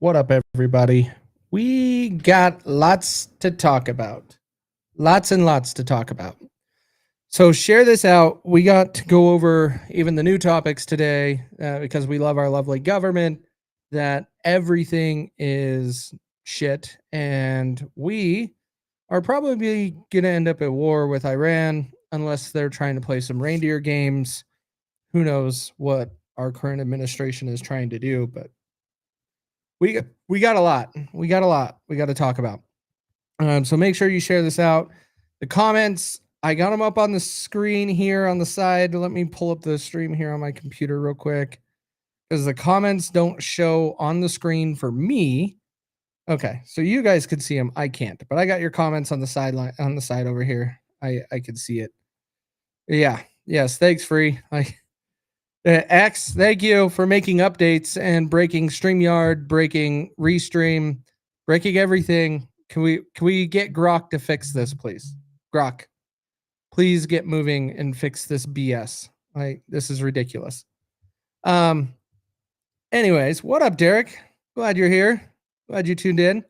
What up, everybody? We got lots to talk about. Lots and lots to talk about. So share this out. We got to go over even the new topics today because we love our lovely government, that everything is shit. And we are probably going to end up at war with Iran unless they're trying to play some reindeer games. Who knows what our current administration is trying to do, but we got a lot. We got to talk about. So make sure you share this out. The comments, I got them up on the screen here on the side. Let me pull up the stream here on my computer real quick because the comments don't show on the screen for me. Okay, so you guys could see them. I can't, but I got your comments on the sideline on the side over here. I could see it. Yeah. Yes. Thanks, Free. X, thank you for making updates and breaking StreamYard, breaking Restream, breaking everything. Can we get Grok to fix this, please? Grok, please get moving and fix this BS. This is ridiculous. Anyways, what up, Derek? Glad you're here. Glad you tuned in.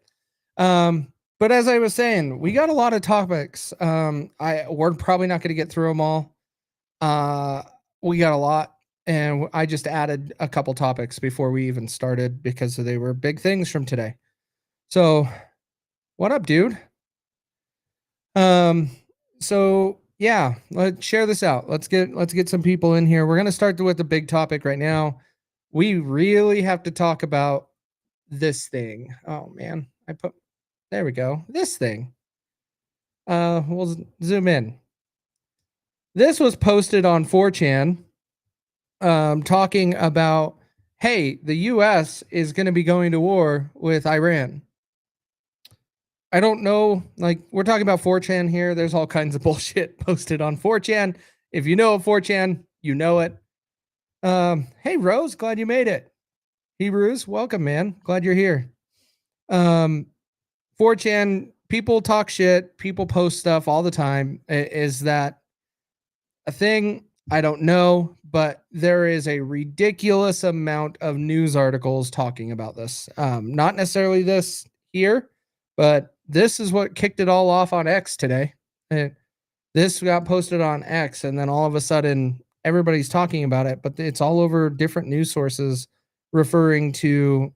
But as I was saying, we got a lot of topics. We're probably not going to get through them all. We got a lot. And I just added a couple topics before we even started because they were big things from today. So, what up, dude? So yeah, let's share this out. Let's get some people in here. We're gonna start with the big topic right now. We really have to talk about this thing. Oh man, there we go. This thing. We'll zoom in. This was posted on 4chan. Talking about, hey, the U.S. is going to be going to war with Iran. I don't know, like, we're talking about 4chan here. There's all kinds of bullshit posted on 4chan. If you know 4chan, you know it. Hey, Rose, glad you made it. Hebrews, welcome, man. Glad you're here. 4chan, people talk shit. People post stuff all the time. Is that a thing? I don't know, but there is a ridiculous amount of news articles talking about this. Not necessarily this here, but this is what kicked it all off on X today. This got posted on X, and then all of a sudden, everybody's talking about it, but it's all over different news sources referring to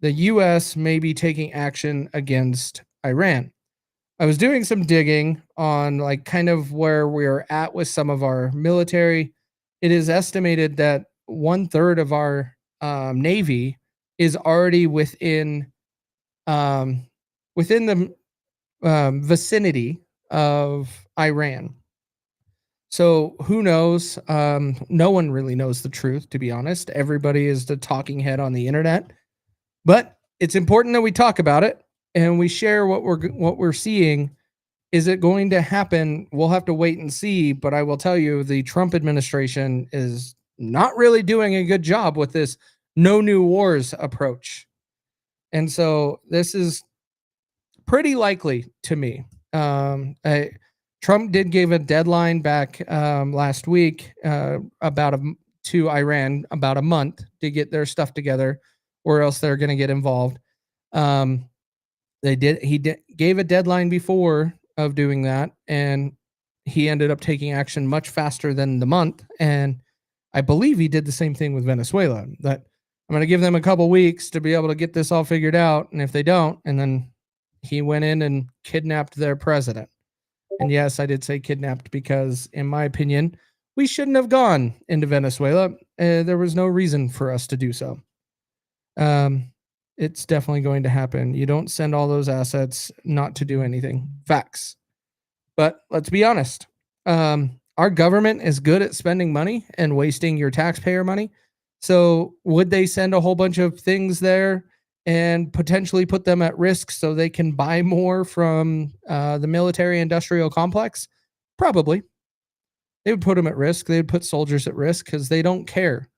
the U.S. maybe taking action against Iran. I was doing some digging on like kind of where we're at with some of our military. It is estimated that 1/3 of our Navy is already within the vicinity of Iran. So who knows? No one really knows the truth, to be honest. Everybody is the talking head on the internet, but it's important that we talk about it and we share what we're seeing. Is it going to happen? We'll have to wait and see, but I will tell you the Trump administration is not really doing a good job with this no new wars approach. And so this is pretty likely to me. Trump did give a deadline back last week to Iran about a month to get their stuff together, or else they're going to get involved. He gave a deadline before of doing that, and he ended up taking action much faster than the month. And I believe he did the same thing with Venezuela. That I'm going to give them a couple weeks to be able to get this all figured out, and if they don't, and then he went in and kidnapped their president. And yes, I did say kidnapped because, in my opinion, we shouldn't have gone into Venezuela. There was no reason for us to do so. It's definitely going to happen. You don't send all those assets not to do anything. Facts. But let's be honest. Our government is good at spending money and wasting your taxpayer money. So would they send a whole bunch of things there and potentially put them at risk so they can buy more from the military industrial complex? Probably. They would put them at risk. They would put soldiers at risk because they don't care.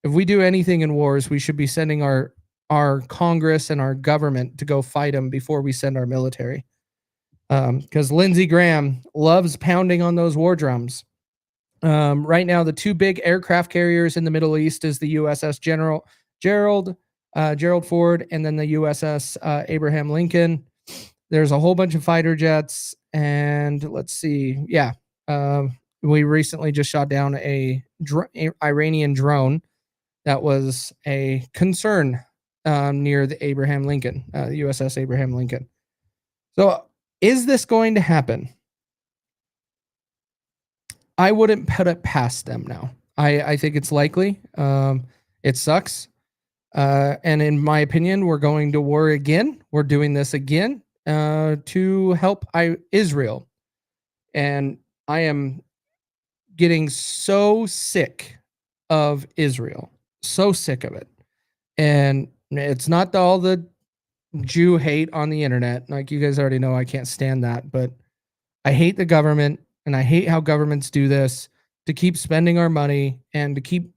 If we do anything in wars, we should be sending our Congress and our government to go fight them before we send our military. Because Lindsey Graham loves pounding on those war drums. Right now, the two big aircraft carriers in the Middle East is the USS Gerald Ford, and then the USS Abraham Lincoln. There's a whole bunch of fighter jets, and let's see, we recently just shot down a Iranian drone that was a concern near the Abraham Lincoln, USS Abraham Lincoln. So, is this going to happen? I wouldn't put it past them now. I think it's likely. It sucks. And in my opinion, we're going to war again. We're doing this again to help Israel. And I am getting so sick of Israel. So sick of it. And it's not all the Jew hate on the internet. Like you guys already know, I can't stand that. But I hate the government. And I hate how governments do this to keep spending our money and to keep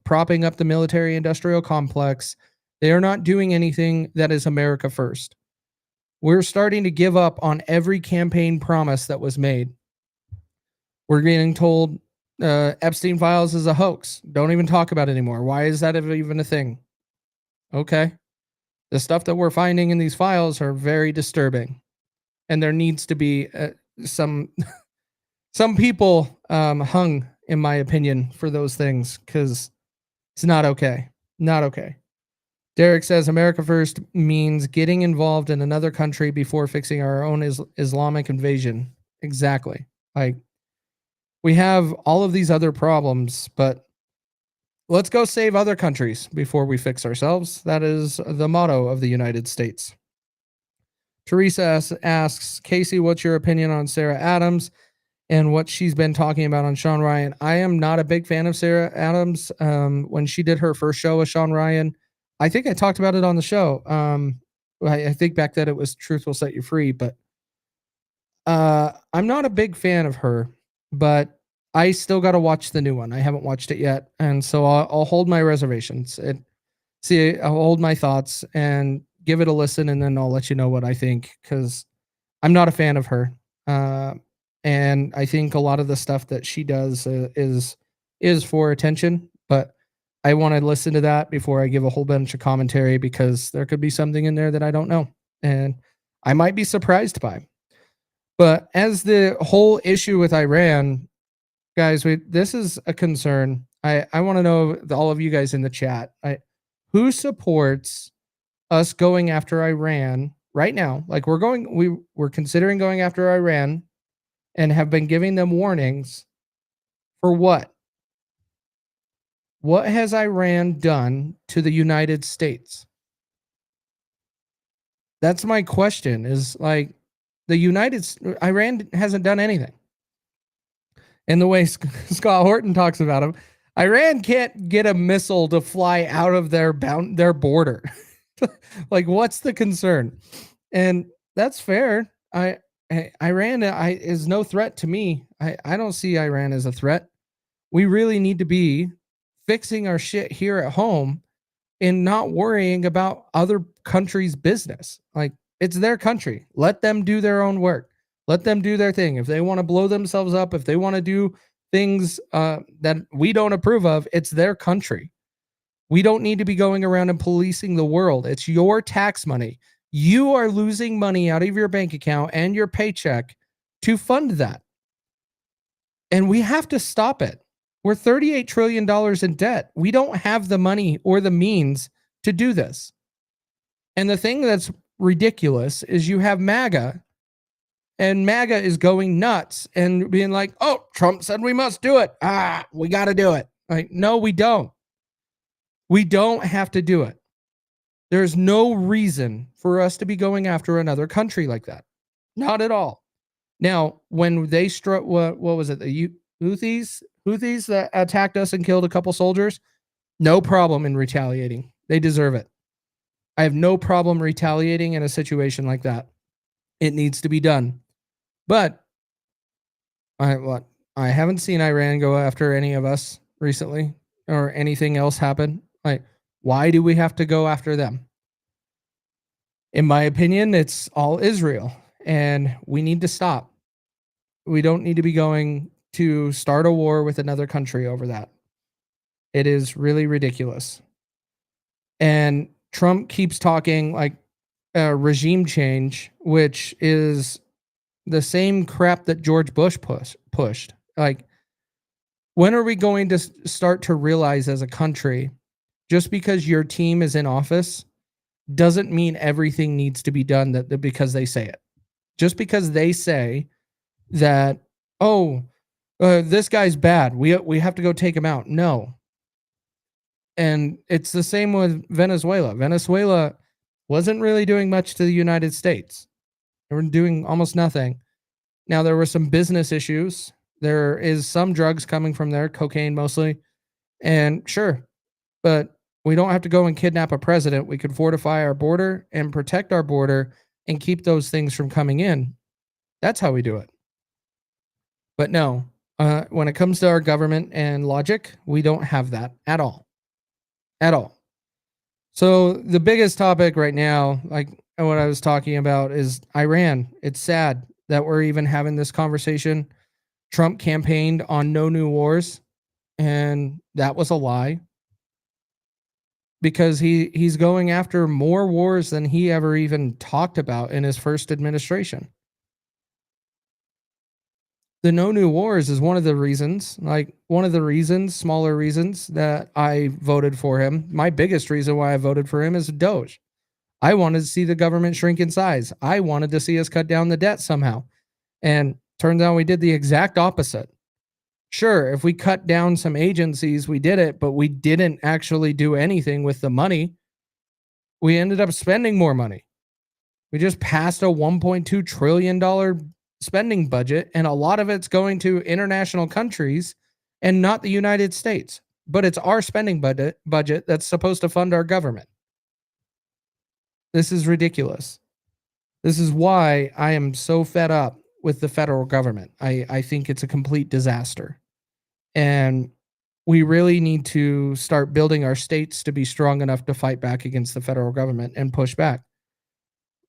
propping up the military industrial complex. They are not doing anything that is America first. We're starting to give up on every campaign promise that was made. We're getting told Epstein files is a hoax. Don't even talk about it anymore. Why is that even a thing? Okay. The stuff that we're finding in these files are very disturbing. And there needs to be some people hung, in my opinion, for those things because it's not okay. Not okay. Derek says America first means getting involved in another country before fixing our own Islamic invasion. Exactly. Like we have all of these other problems, but let's go save other countries before we fix ourselves. That is the motto of the United States. Teresa asks, Casey, what's your opinion on Sarah Adams and what she's been talking about on Sean Ryan? I am not a big fan of Sarah Adams. When she did her first show with Sean Ryan, I think I talked about it on the show. I think back then it was Truth Will Set You Free, but I'm not a big fan of her, but I still got to watch the new one. I haven't watched it yet, and so I'll hold my reservations. I'll hold my thoughts and give it a listen, and then I'll let you know what I think, because I'm not a fan of her. And I think a lot of the stuff that she does is for attention, but I want to listen to that before I give a whole bunch of commentary, because there could be something in there that I don't know, and I might be surprised by. But as the whole issue with Iran, guys, this is a concern. I want to know, all of you guys in the chat, who supports us going after Iran right now? Like we're considering going after Iran and have been giving them warnings for what? What has Iran done to the United States? That's my question, is like Iran hasn't done anything. And the way Scott Horton talks about him, Iran can't get a missile to fly out of their border. Like, what's the concern? And that's fair. Iran is no threat to me. I don't see Iran as a threat. We really need to be fixing our shit here at home and not worrying about other countries' business. Like, it's their country. Let them do their own work. Let them do their thing. If they want to blow themselves up, if they want to do things that we don't approve of, it's their country. We don't need to be going around and policing the world. It's your tax money. You are losing money out of your bank account and your paycheck to fund that. And we have to stop it. We're $38 trillion in debt. We don't have the money or the means to do this. And the thing that's ridiculous is you have MAGA, and MAGA is going nuts and being like, oh, Trump said we must do it. We got to do it. Like, no, we don't. We don't have to do it. There's no reason for us to be going after another country like that. Not at all. Now, when they struck, what was it? The Houthis that attacked us and killed a couple soldiers. No problem in retaliating. They deserve it. I have no problem retaliating in a situation like that. It needs to be done. But I haven't seen Iran go after any of us recently or anything else happen. Like, why do we have to go after them? In my opinion, it's all Israel, and we need to stop. We don't need to be going to start a war with another country over that. It is really ridiculous. And Trump keeps talking like regime change, which is the same crap that George Bush pushed. Like, when are we going to start to realize as a country, just because your team is in office doesn't mean everything needs to be done that because they say it. Just because they say that, oh, this guy's bad, we have to go take him out. No. And it's the same with Venezuela. Venezuela wasn't really doing much to the United States. They were doing almost nothing. Now, there were some business issues. There is some drugs coming from there, cocaine mostly. And sure, but we don't have to go and kidnap a president. We could fortify our border and protect our border and keep those things from coming in. That's how we do it. But no, when it comes to our government and logic, we don't have that at all. At all. So the biggest topic right now, like what I was talking about, is Iran. It's sad that we're even having this conversation. Trump campaigned on no new wars, and that was a lie. Because he's going after more wars than he ever even talked about in his first administration. The no new wars is one of the reasons, smaller reasons that I voted for him. My biggest reason why I voted for him is Doge. I wanted to see the government shrink in size. I wanted to see us cut down the debt somehow. And turns out we did the exact opposite. Sure, if we cut down some agencies, we did it, but we didn't actually do anything with the money. We ended up spending more money. We just passed a $1.2 trillion spending budget, and a lot of it's going to international countries and not the United States. But it's our spending budget that's supposed to fund our government. This is ridiculous. This is why I am so fed up with the federal government. I think it's a complete disaster. And we really need to start building our states to be strong enough to fight back against the federal government and push back.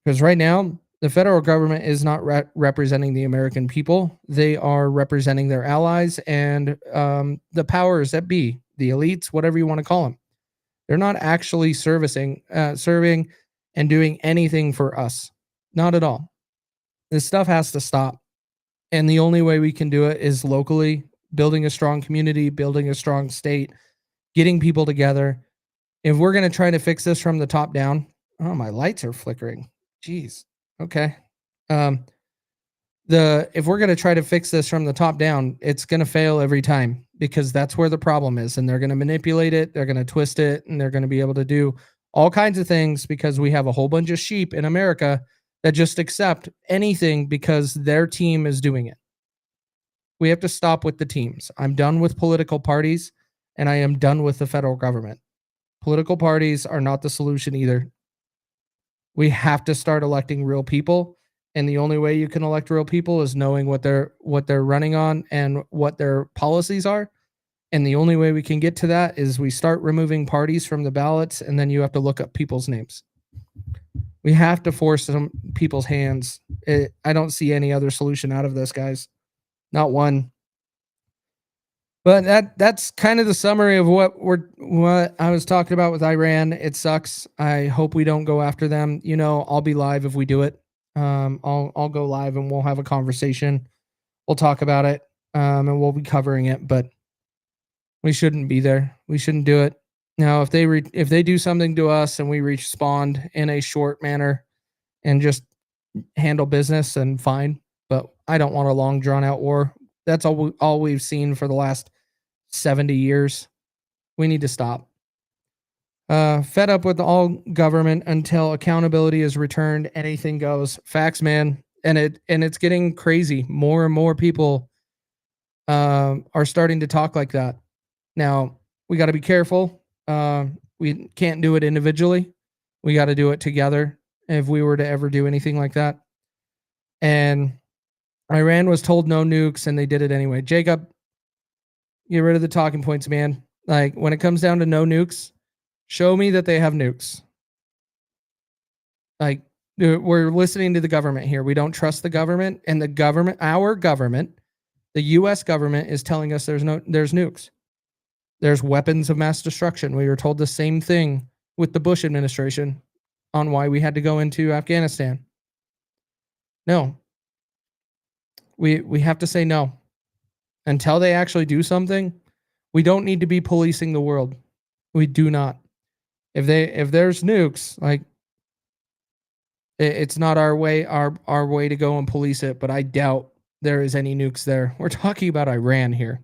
Because right now, the federal government is not representing the American people. They are representing their allies and the powers that be, the elites, whatever you want to call them. They're not actually serving and doing anything for us. Not at all. This stuff has to stop. And the only way we can do it is locally, building a strong community, building a strong state, getting people together. If we're going to try to fix this from the top down, oh, my lights are flickering. Jeez. Okay. If we're going to try to fix this from the top down, it's going to fail every time because that's where the problem is. And they're going to manipulate it. They're going to twist it, and they're going to be able to do all kinds of things because we have a whole bunch of sheep in America that just accept anything because their team is doing it. We have to stop with the teams. I'm done with political parties, and I am done with the federal government. Political parties are not the solution either. We have to start electing real people, and the only way you can elect real people is knowing what they're running on and what their policies are. And the only way we can get to that is we start removing parties from the ballots, and then you have to look up people's names. We have to force some people's hands. I don't see any other solution out of this, guys. Not one. But that's kind of the summary of what I was talking about with Iran. It sucks. I hope we don't go after them. You know, I'll be live if we do it. I'll go live and we'll have a conversation. We'll talk about it, and we'll be covering it. But we shouldn't be there. We shouldn't do it. Now, if they do something to us and we respond in a short manner and just handle business, then fine. But I don't want a long drawn out war. That's all we've seen for the last 70 years. We need to stop. Fed up with all government until accountability is returned. Anything goes. Facts, man. And it's getting crazy. More and more people are starting to talk like that. Now we got to be careful. We can't do it individually. We got to do it together. If we were to ever do anything like that, and Iran was told no nukes, and they did it anyway. Jacob, get rid of the talking points, man. Like when it comes down to no nukes, show me that they have nukes. Like we're listening to the government here. We don't trust the government, and the government, our government, the U.S. government is telling us there's nukes. There's weapons of mass destruction. We were told the same thing with the Bush administration on why we had to go into Afghanistan. No. We have to say no. Until they actually do something, we don't need to be policing the world. We do not. If there's nukes, like it's not our way to go and police it, but I doubt there is any nukes there. We're talking about Iran here.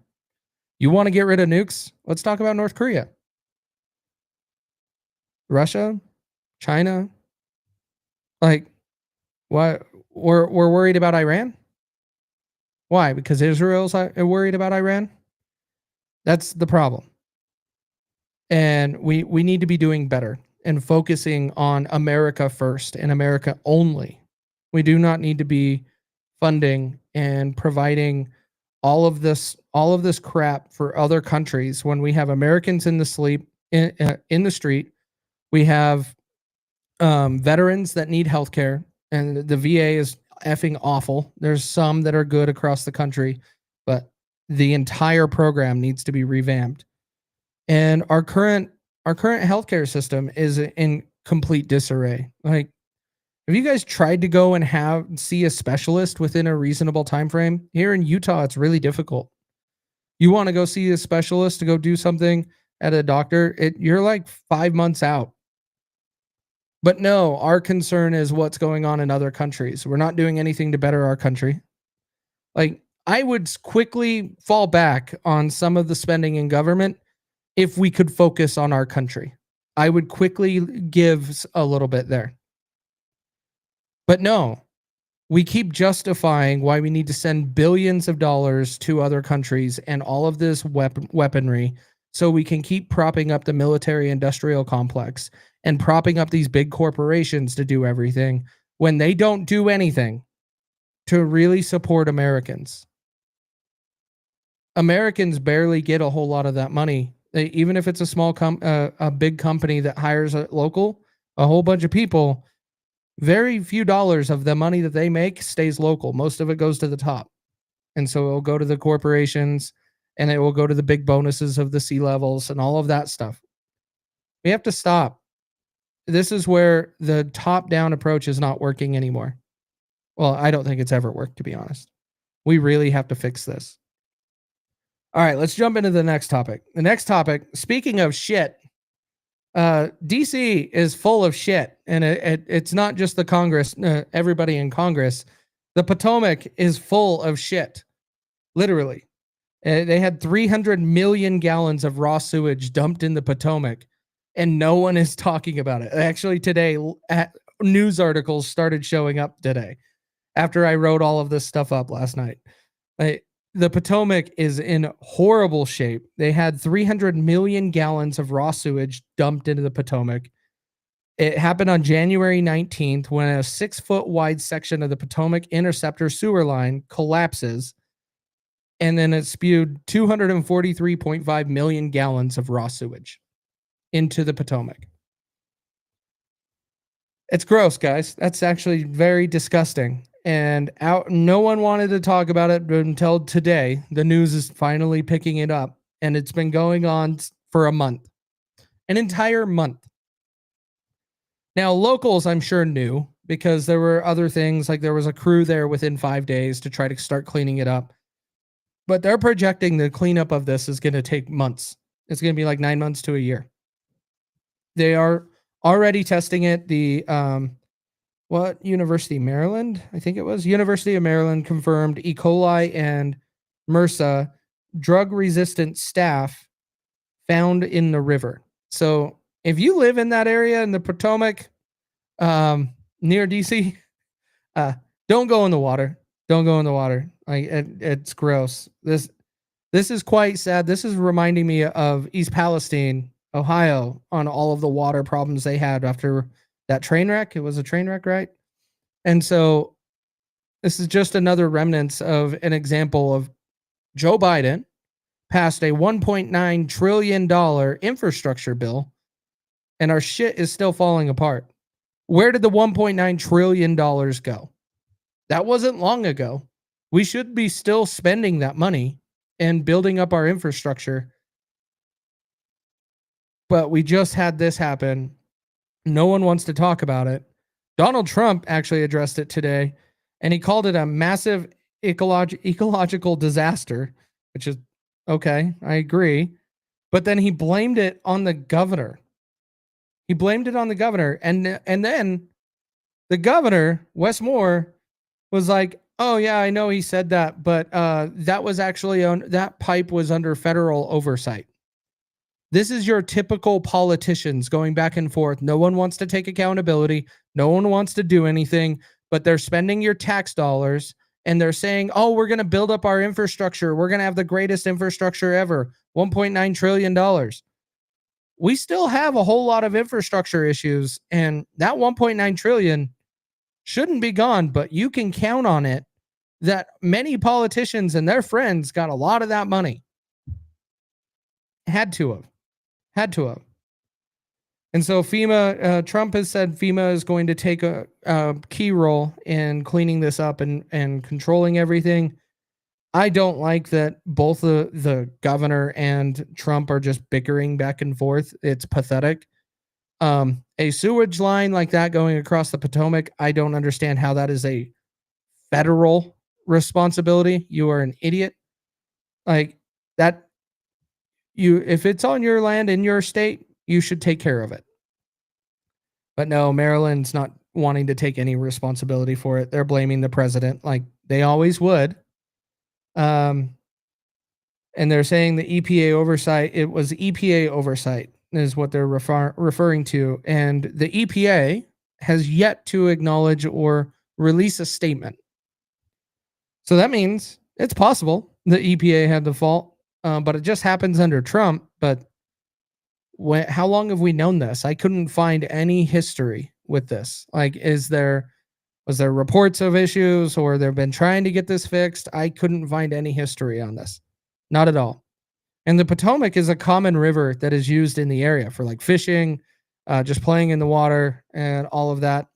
You want to get rid of nukes? Let's talk about North Korea. Russia? China? Like, what? We're worried about Iran? Why? Because Israel's worried about Iran? That's the problem. And we need to be doing better and focusing on America first and America only. We do not need to be funding and providing all of this crap for other countries when we have Americans in the street. We have veterans that need healthcare, and the VA is effing awful. There's some that are good across the country, but the entire program needs to be revamped. And our current healthcare system is in complete disarray. Like, have you guys tried to go and see a specialist within a reasonable time frame? Here in Utah, it's really difficult. You want to go see a specialist to go do something at a doctor, you're like 5 months out. But no, our concern is what's going on in other countries. We're not doing anything to better our country. Like, I would quickly fall back on some of the spending in government if we could focus on our country. I would quickly give a little bit there. But no, we keep justifying why we need to send billions of dollars to other countries and all of this weaponry so we can keep propping up the military industrial complex and propping up these big corporations to do everything when they don't do anything to really support Americans. Americans barely get a whole lot of that money. Even if it's a big company that hires a whole bunch of people, very few dollars of the money that they make stays local. Most of it goes to the top. And so it'll go to the corporations, and it will go to the big bonuses of the C-levels and all of that stuff. We have to stop. This is where the top-down approach is not working anymore. Well, I don't think it's ever worked, to be honest. We really have to fix this. All right, let's jump into the next topic. The next topic, speaking of shit, DC is full of shit, and it's not just the Congress, everybody in Congress. The Potomac is full of shit, literally. They had 300 million gallons of raw sewage dumped in the Potomac, and no one is talking about it. Actually, today, news articles started showing up today after I wrote all of this stuff up last night. The Potomac is in horrible shape. They had 300 million gallons of raw sewage dumped into the Potomac. It happened on January 19th when a 6-foot wide section of the Potomac Interceptor sewer line collapses, and then it spewed 243.5 million gallons of raw sewage into the Potomac. It's gross, guys. That's actually very disgusting. And no one wanted to talk about it until today. The news is finally picking it up, and it's been going on for a month, an entire month. Now, locals, I'm sure, knew because there were other things, like there was a crew there within 5 days to try to start cleaning it up. But they're projecting the cleanup of this is going to take months. It's going to be like 9 months to a year. They are already testing it. University of Maryland? I think it was. University of Maryland confirmed E. coli and MRSA drug-resistant staph found in the river. So If you live in that area in the Potomac, near DC, don't go in the water. Don't go in the water. It's gross. This is quite sad. This is reminding me of East Palestine, Ohio, on all of the water problems they had after that train wreck. It was a train wreck, right? And so this is just another remnants of an example of Joe Biden passed a $1.9 trillion infrastructure bill, and our shit is still falling apart. Where did the $1.9 trillion go? That wasn't long ago. We should be still spending that money and building up our infrastructure. But we just had this happen. No one wants to talk about it. Donald Trump actually addressed it today, and he called it a massive ecological disaster, which is okay. I agree. But then he blamed it on the governor. He blamed it on the governor. And then the governor, Wes Moore, was like, oh, yeah, I know he said that, but that was actually that pipe was under federal oversight. This is your typical politicians going back and forth. No one wants to take accountability. No one wants to do anything, but they're spending your tax dollars and they're saying, oh, we're going to build up our infrastructure. We're going to have the greatest infrastructure ever. $1.9 trillion. We still have a whole lot of infrastructure issues, and that $1.9 trillion shouldn't be gone, but you can count on it that many politicians and their friends got a lot of that money. Had to have. And so FEMA, Trump has said FEMA is going to take a key role in cleaning this up and controlling everything. I don't like that both the governor and Trump are just bickering back and forth. It's pathetic. A sewage line like that going across the Potomac, I don't understand how that is a federal responsibility. You are an idiot. Like that. If it's on your land in your state, you should take care of it. But no, Maryland's not wanting to take any responsibility for it. They're blaming the president like they always would. And they're saying the EPA oversight, it was EPA oversight is what they're referring to. And the EPA has yet to acknowledge or release a statement. So that means it's possible the EPA had the fault. But it just happens under Trump. But how long have we known this? I couldn't find any history with this. Like, was there reports of issues or they've been trying to get this fixed? I couldn't find any history on this. Not at all. And the Potomac is a common river that is used in the area for like fishing, just playing in the water and all of that.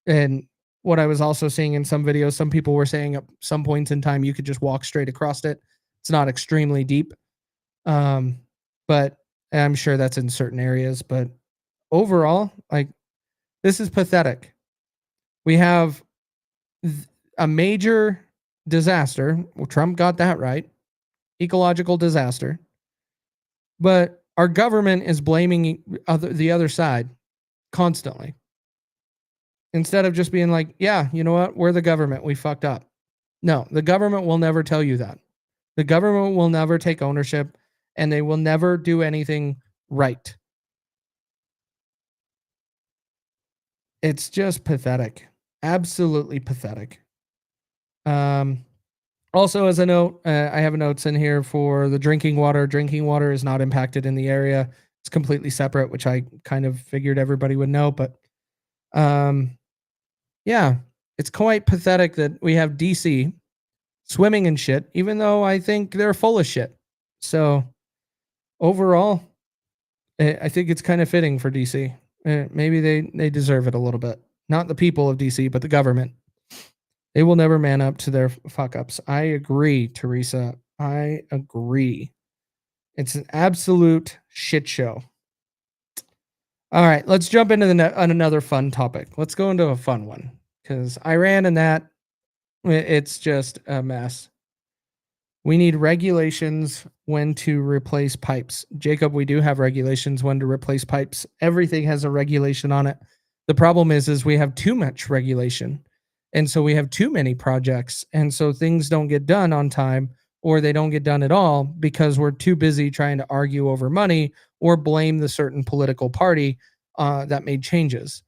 And what I was also seeing in some videos, some people were saying at some points in time, you could just walk straight across it. It's not extremely deep, but I'm sure that's in certain areas. But overall, like, this is pathetic. We have a major disaster. Well, Trump got that right. Ecological disaster. But our government is blaming the other side constantly. Instead of just being like, yeah, you know what? We're the government. We fucked up. No, the government will never tell you that. The government will never take ownership, and they will never do anything right. It's just pathetic. Absolutely pathetic. Also, as a note, I have notes in here for the drinking water. Drinking water is not impacted in the area. It's completely separate, which I kind of figured everybody would know. But yeah, it's quite pathetic that we have DC swimming in shit, even though I think they're full of shit. So overall, I think it's kind of fitting for DC. Maybe they deserve it a little bit. Not the people of DC, but the government. They will never man up to their fuck ups. I agree, Teresa. I agree. It's an absolute shit show. All right, let's jump into on another fun topic. Let's go into a fun one because Iran and that, it's just a mess. We need regulations when to replace pipes. Jacob, we do have regulations when to replace pipes. Everything has a regulation on it. The problem is we have too much regulation. And so we have too many projects. And so things don't get done on time or they don't get done at all because we're too busy trying to argue over money or blame the certain political party that made changes.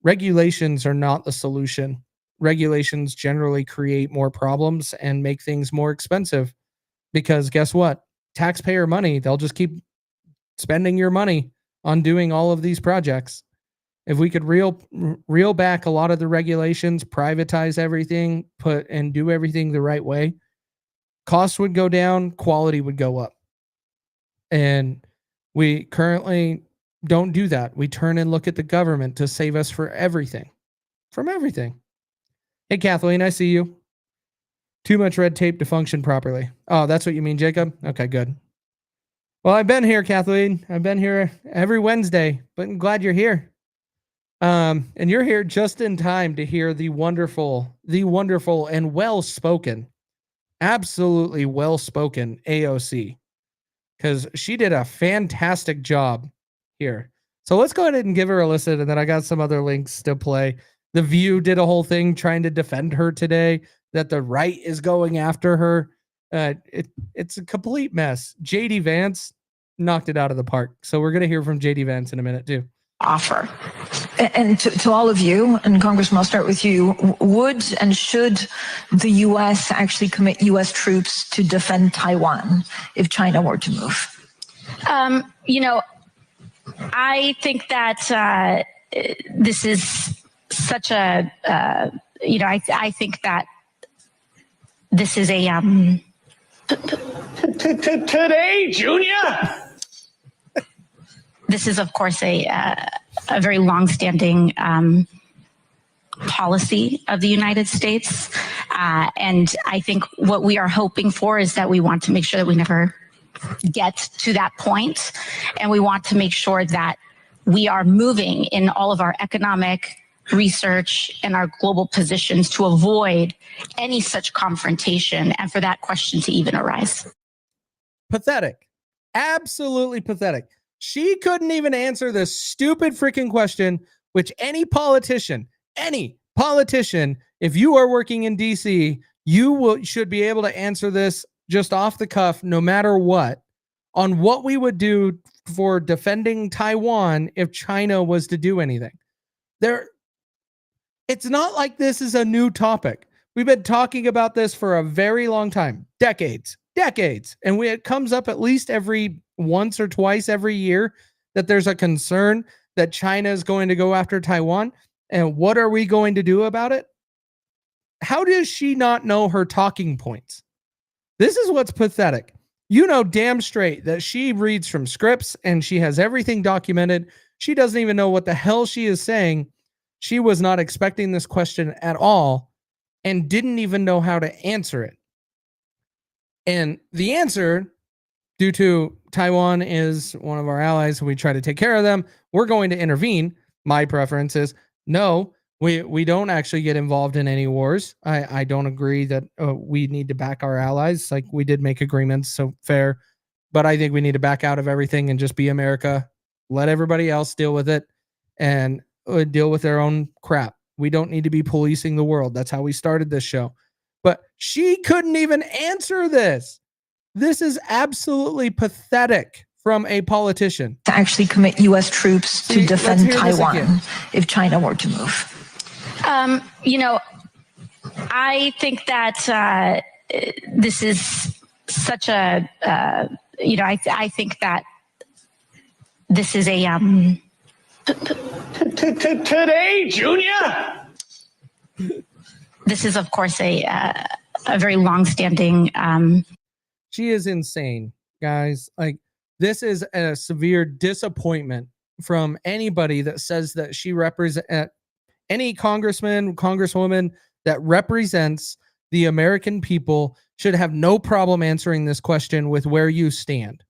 Regulations are not the solution. Regulations generally create more problems and make things more expensive because guess what? Taxpayer money, they'll just keep spending your money on doing all of these projects. If we could reel back a lot of the regulations, privatize everything, do everything the right way, costs would go down, quality would go up. And we currently don't do that. We turn and look at the government to save us for everything. From everything. Hey, Kathleen, I see you. Too much red tape to function properly. Oh, that's what you mean, Jacob? Okay, good. Well, I've been here, Kathleen. I've been here every Wednesday, but I'm glad you're here. And you're here just in time to hear the wonderful and well-spoken, absolutely well-spoken AOC, because she did a fantastic job here. So let's go ahead and give her a listen, and then I got some other links to play. The View did a whole thing trying to defend her today, that the right is going after her. It's a complete mess. JD Vance knocked it out of the park. So we're going to hear from JD Vance in a minute too. Offer. And to all of you, and Congressman, I'll start with you, would and should the U.S. actually commit U.S. troops to defend Taiwan if China were to move? I think that this is such a, I think that this is a... Today, Junior! This is, of course, a very longstanding policy of the United States. And I think what we are hoping for is that we want to make sure that we never get to that point. And we want to make sure that we are moving in all of our economic research and our global positions to avoid any such confrontation and for that question to even arise. Pathetic. Absolutely pathetic. She couldn't even answer this stupid freaking question, which any politician, if you are working in DC, should be able to answer this just off the cuff, no matter what, on what we would do for defending Taiwan if China was to do anything. It's not like this is a new topic. We've been talking about this for a very long time, decades. And it comes up at least every once or twice every year that there's a concern that China is going to go after Taiwan. And what are we going to do about it? How does she not know her talking points? This is what's pathetic. You know damn straight that she reads from scripts and she has everything documented. She doesn't even know what the hell she is saying. She was not expecting this question at all and didn't even know how to answer it. And the answer, due to Taiwan is one of our allies, we try to take care of them, we're going to intervene. My preference is no, we don't actually get involved in any wars. I don't agree that we need to back our allies. Like, we did make agreements, so fair. But I think we need to back out of everything and just be America. Let everybody else deal with it and deal with their own crap. We don't need to be policing the world. That's how we started this show. But she couldn't even answer this. This is absolutely pathetic from a politician. To actually commit U.S. troops to defend Taiwan if China were to move. I think that this is such a, I think that this is a... Today, Junior! This is, of course, a very longstanding... She is insane, guys. Like, this is a severe disappointment from anybody that says that she represents any congressman, congresswoman that represents the American people should have no problem answering this question with where you stand.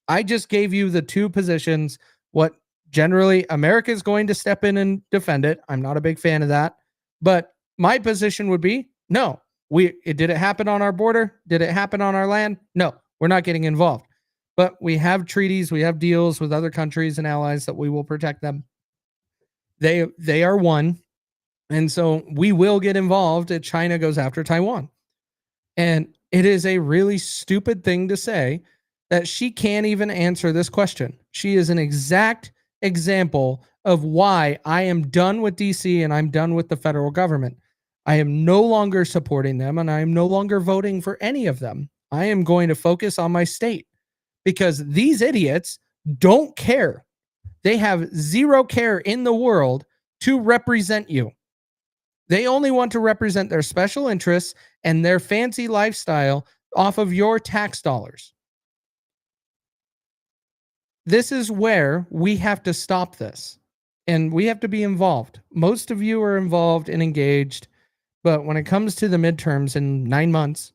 I just gave you the two positions. What generally America is going to step in and defend it. I'm not a big fan of that, but my position would be no. Did it happen on our border? Did it happen on our land? No, we're not getting involved. But we have treaties, we have deals with other countries and allies that we will protect them. They are one. And so we will get involved if China goes after Taiwan. And It is a really stupid thing to say that she can't even answer this question. She is an exact example of why I am done with DC and I'm done with the federal government. I am no longer supporting them and I am no longer voting for any of them. I am going to focus on my state because these idiots don't care. They have zero care in the world to represent you. They only want to represent their special interests and their fancy lifestyle off of your tax dollars. This is where we have to stop this. And we have to be involved. Most of you are involved and engaged. But when it comes to the midterms in 9 months,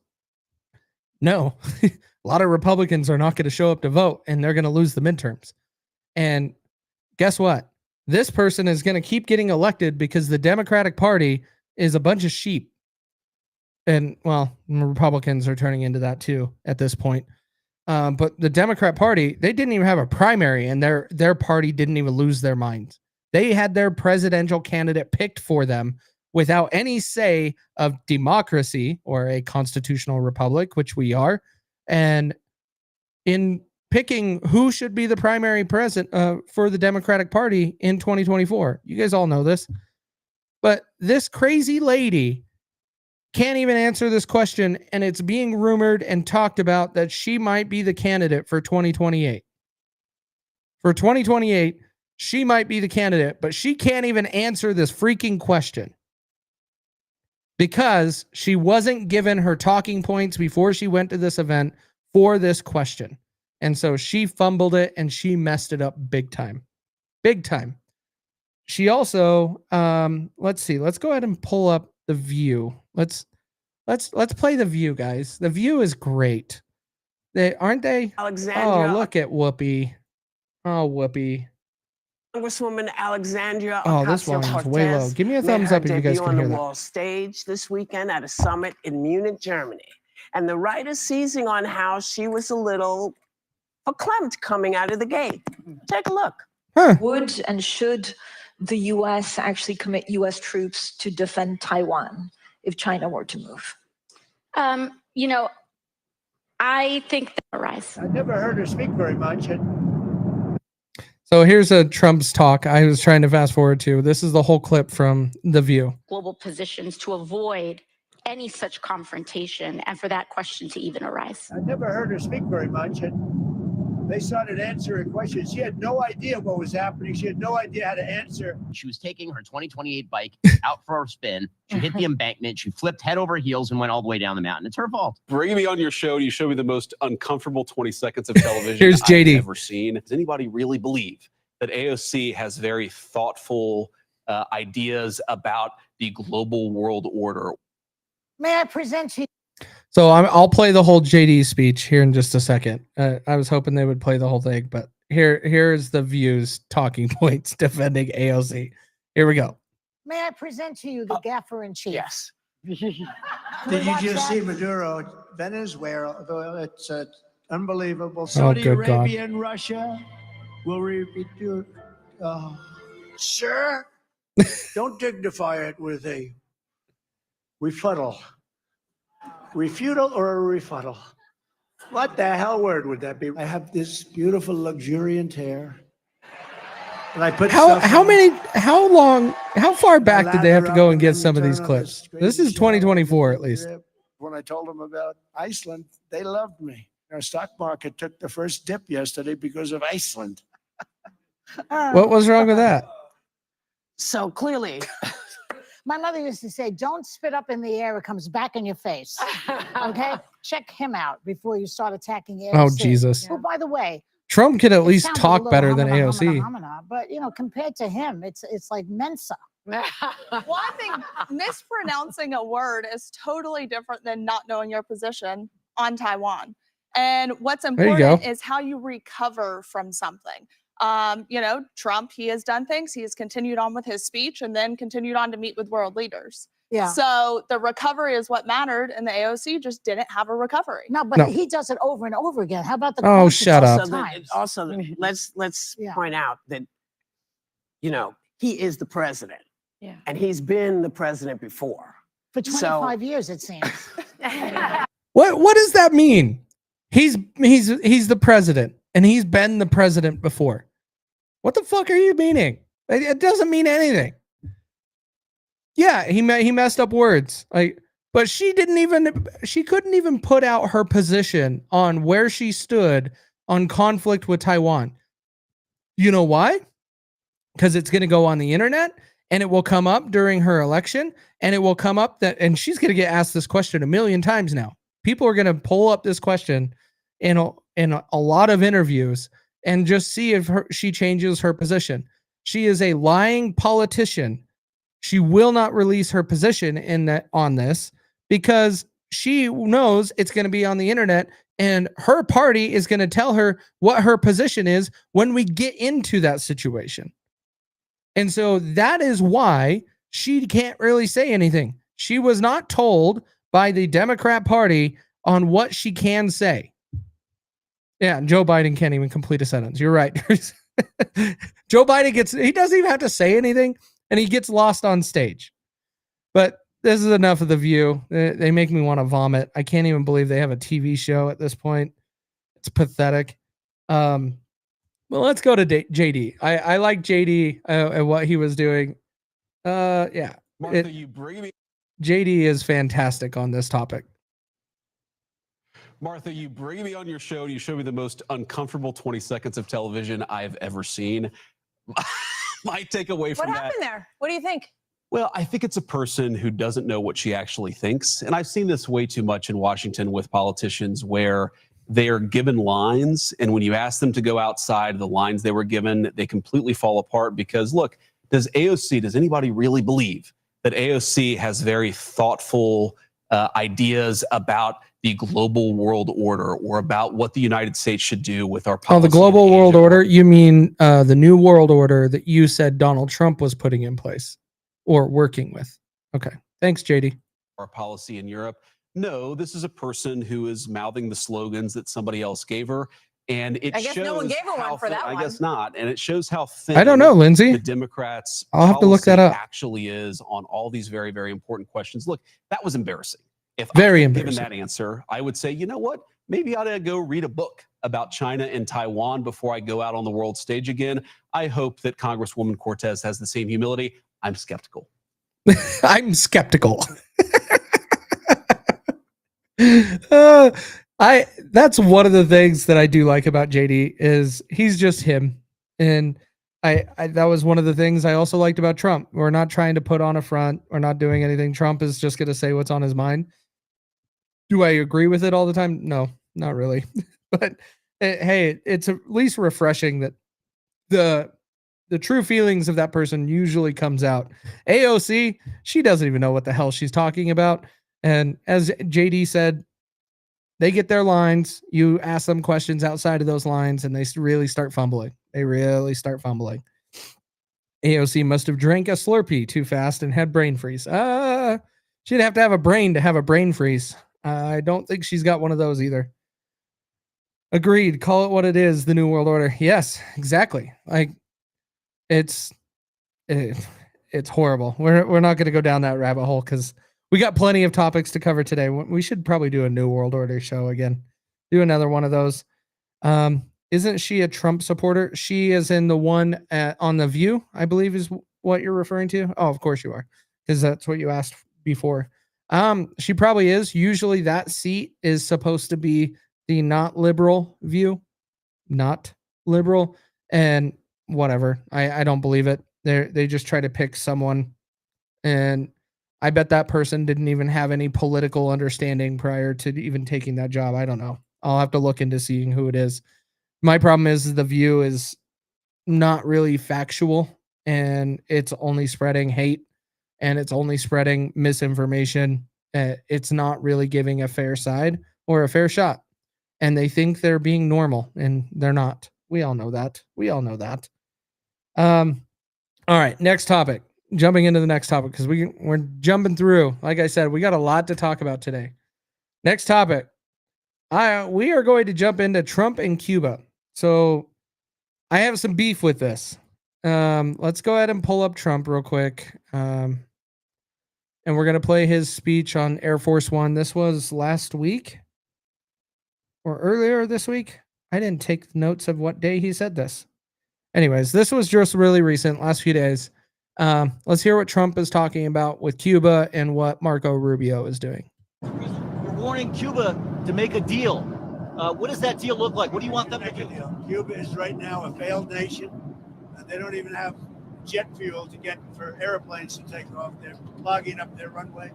no, a lot of Republicans are not going to show up to vote and they're going to lose the midterms. And guess what? This person is going to keep getting elected because the Democratic Party is a bunch of sheep. And, well, Republicans are turning into that too at this point. But the Democrat Party, they didn't even have a primary and their party didn't even lose their minds. They had their presidential candidate picked for them without any say of democracy or a constitutional republic, which we are. And in picking who should be the primary president for the Democratic Party in 2024. You guys all know this. But this crazy lady can't even answer this question, and it's being rumored and talked about that she might be the candidate for 2028. For 2028, she might be the candidate, but she can't even answer this freaking question because she wasn't given her talking points before she went to this event for this question. And so she fumbled it and she messed it up big time. Big time. She also, let's see, let's go ahead and pull up The View. Let's play The View, guys. The View is great. Aren't they? Alexandria. Oh, look at Whoopi. Oh, Whoopi. Congresswoman Alexandria Oh, this volume's way low. Give me a thumbs up if you guys can hear on the that. Walz stage this weekend at a summit in Munich, Germany. And the right is seizing on how she was a little verklempt coming out of the gate. Take a look. Would and should the U.S. actually commit U.S. troops to defend Taiwan if China were to move? You know, I think that rise. I never heard her speak very much. So here's a Trump's talk. I was trying to fast forward to. This is the whole clip from The View. Global positions to avoid any such confrontation and for that question to even arise. I never heard her speak very much. They started answering questions. She had no idea what was happening. She had no idea how to answer. She was taking her 2028 bike out for a spin. She hit the embankment. She flipped head over heels and went all the way down the mountain. It's her fault. Bringing me on your show, you showed me the most uncomfortable 20 seconds of television Here's JD. I've ever seen. Does anybody really believe that AOC has very thoughtful ideas about the global world order? May I present to you? So I'll play the whole JD speech here in just a second. I was hoping they would play the whole thing, but here's The View's talking points defending AOC. Here we go. May I present to you the gaffer in chief? Yes. Did you just see Maduro, Venezuela? It's unbelievable. Saudi good God. Arabia and Russia will repeat your. Sir, don't dignify it with a refutal. Refutal or a rebuttal? What the hell word would that be? I have this beautiful luxuriant hair. And I put How long, how far back did they have to lather go up and get then some of turn these on clips? this This is crazy show, 2024 at the least. drip. When I told them about Iceland, they loved me. Our stock market took the first dip yesterday because of Iceland. What was wrong with that? So clearly, My mother used to say, don't spit up in the air, it comes back in your face. Okay? Check him out before you start attacking AOC. Oh, Jesus. Who, by the way, Trump could at it least sounds a talk little better than humana, AOC. humana, but, you know, compared to him, it's like Mensa. Well, I think mispronouncing a word is totally different than not knowing your position on Taiwan. And what's you important go. is how you recover from something. You know, Trump, he has done things. He has continued on with his speech and then continued on to meet with world leaders. Yeah. So the recovery is what mattered, and the AOC just didn't have a recovery. No, but No. he does it over and over again. How about the Oh, shut up. also, let's Yeah. point out that, you know, he is the president. Yeah. And he's been the president before. For 25 years, it seems. What does that mean? He's the president, and he's been the president before. What the fuck are you meaning? It doesn't mean anything. Yeah, he messed up words. Like, but she couldn't even put out her position on where she stood on conflict with Taiwan. You know why? Because it's going to go on the internet, and it will come up during her election, and it will come up and she's going to get asked this question a million times now. People are going to pull up this question in a lot of interviews and just see if she changes her position. She is a lying politician. She will not release her position on this because she knows it's going to be on the internet, and her party is going to tell her what her position is when we get into that situation. And so that is why she can't really say anything. She was not told by the Democrat Party on what she can say. Yeah, Joe Biden can't even complete a sentence. You're right. Joe Biden he doesn't even have to say anything, and he gets lost on stage. But this is enough of The View. They make me want to vomit. I can't even believe they have a TV show at this point. It's pathetic. Well, let's go to JD. I like JD and what he was doing. Yeah. Martha, you bring me. JD is fantastic on this topic. Martha, you bring me on your show and you show me the most uncomfortable 20 seconds of television I've ever seen. My takeaway from that. What happened there? What do you think? Well, I think it's a person who doesn't know what she actually thinks. And I've seen this way too much in Washington with politicians where they are given lines, and when you ask them to go outside the lines they were given, they completely fall apart because, look, does anybody really believe that AOC has very thoughtful ideas about the global world order or about what the United States should do with our policy? Oh, the global world order? You mean the new world order that you said Donald Trump was putting in place or working with? Okay. Thanks, JD. Our policy in Europe. No, this is a person who is mouthing the slogans that somebody else gave her. And it I guess shows no one gave her one for that I one. guess not. And it shows how thin I don't know, Lindsay. the Democrats' I'll have to look that policy up. actually is on all these very, very important questions. Look, that was embarrassing. If Very I had given embarrassing. that answer, I would say, you know what? Maybe I ought to go read a book about China and Taiwan before I go out on the world stage again. I hope that Congresswoman Cortez has the same humility. I'm skeptical. I'm skeptical. That's one of the things that I do like about JD is he's just him. And I that was one of the things I also liked about Trump. We're not trying to put on a front. We're not doing anything. Trump is just going to say what's on his mind. Do I agree with it all the time? No, not really. But hey, it's at least refreshing that the true feelings of that person usually comes out. AOC, she doesn't even know what the hell she's talking about. And as JD said, they get their lines. You ask them questions outside of those lines, and they really start fumbling. AOC must have drank a Slurpee too fast and had brain freeze. She'd have to have a brain to have a brain freeze. I don't think she's got one of those either. Agreed. Call it what it is. The New World Order. Yes, exactly. Like it's horrible. We're not going to go down that rabbit hole because we got plenty of topics to cover today. We should probably do a New World Order show again. Do another one of those. Isn't she a Trump supporter? She is in the one on The View, I believe is what you're referring to. Oh, of course you are, because that's what you asked before. She probably is. Usually that seat is supposed to be the not liberal view, not liberal, and whatever. I don't believe it. They just try to pick someone, and I bet that person didn't even have any political understanding prior to even taking that job. I don't know. I'll have to look into seeing who it is. My problem is The View is not really factual, and it's only spreading hate, and it's only spreading misinformation. It's not really giving a fair side or a fair shot, and they think they're being normal, and they're not. We all know that. All right, next topic. Jumping into the next topic because we're jumping through. Like I said, we got a lot to talk about today. Next topic. We are going to jump into Trump and Cuba. So I have some beef with this. Let's go ahead and pull up Trump real quick. And we're going to play his speech on Air Force One. This was last week. or earlier this week. I didn't take notes of what day he said this. Anyways, this was just really recent, last few days. Let's hear what Trump is talking about with Cuba and what Marco Rubio is doing. You're warning Cuba to make a deal. What does that deal look like? What do you want them to do? Cuba is right now a failed nation. They don't even have jet fuel to get for airplanes to take off. They're clogging up their runway.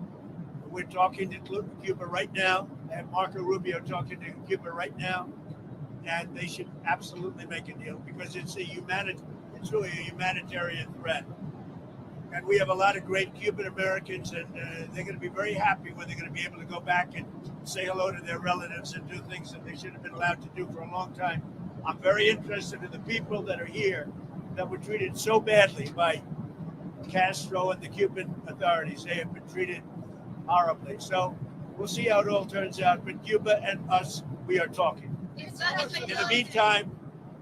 We're talking to Cuba right now. I have Marco Rubio talking to Cuba right now, and they should absolutely make a deal because it's really a humanitarian threat. And we have a lot of great Cuban Americans, and they're going to be very happy when they're going to be able to go back and say hello to their relatives and do things that they should have been allowed to do for a long time. I'm very interested in the people that are here that were treated so badly by Castro and the Cuban authorities. They have been treated horribly. So we'll see how it all turns out. But Cuba and us, we are talking. In the meantime,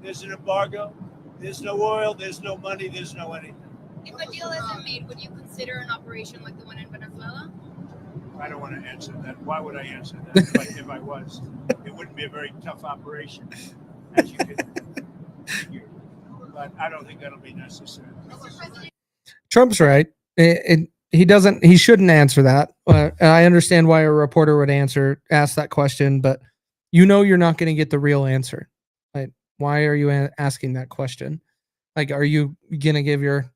there's an embargo. There's no oil. There's no money. There's no anything. If a deal isn't made, would you consider an operation like the one in Venezuela? I don't want to answer that. Why would I answer that? If I was, it wouldn't be a very tough operation, as you can figure. But I don't think that'll be necessary. Trump's right. He shouldn't answer that. I understand why a reporter would ask that question, but you're not going to get the real answer. Like, why are you asking that question? Like, are you going to give your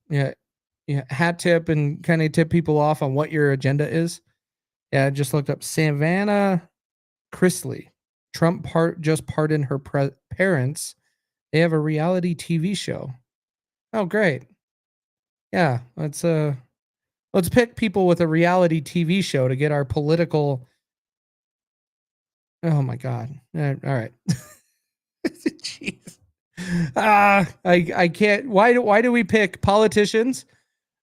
hat tip and kind of tip people off on what your agenda is? Yeah, I just looked up Savannah Chrisley. Trump just pardoned her parents. They have a reality TV show. Oh, great. Yeah, let's pick people with a reality TV show to get our political. Oh my God. All right. Jeez. I can't. Why do we pick politicians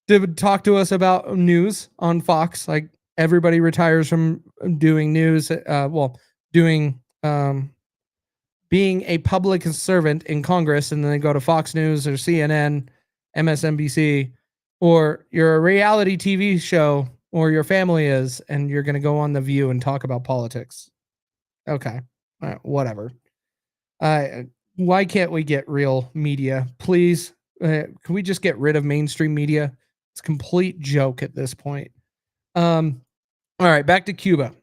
to talk to us about news on Fox? Like, everybody retires from doing news. Being a public servant in Congress, and then they go to Fox News or CNN, MSNBC, or you're a reality TV show, or your family is, and you're going to go on The View and talk about politics. Okay, whatever. Why can't we get real media, please? Can we just get rid of mainstream media? It's a complete joke at this point. All right, back to Cuba.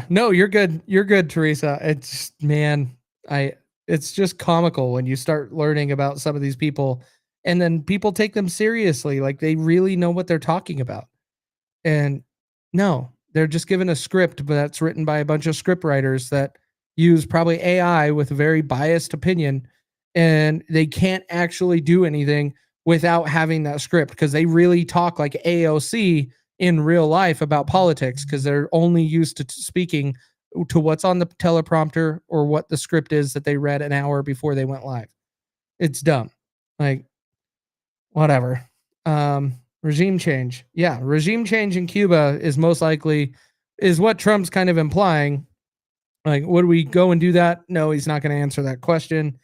No, you're good. You're good, Teresa. It's it's just comical when you start learning about some of these people, and then people take them seriously, like they really know what they're talking about. And no, they're just given a script, but that's written by a bunch of script writers that use probably AI with a very biased opinion, and they can't actually do anything without having that script, because they really talk like AOC in real life about politics, because they're only used to speaking to what's on the teleprompter or what the script is that they read an hour before they went live. It's dumb. Like, whatever. Regime change. Yeah, regime change in Cuba is most likely is what Trump's kind of implying. Like, would we go and do that? No, he's not going to answer that question.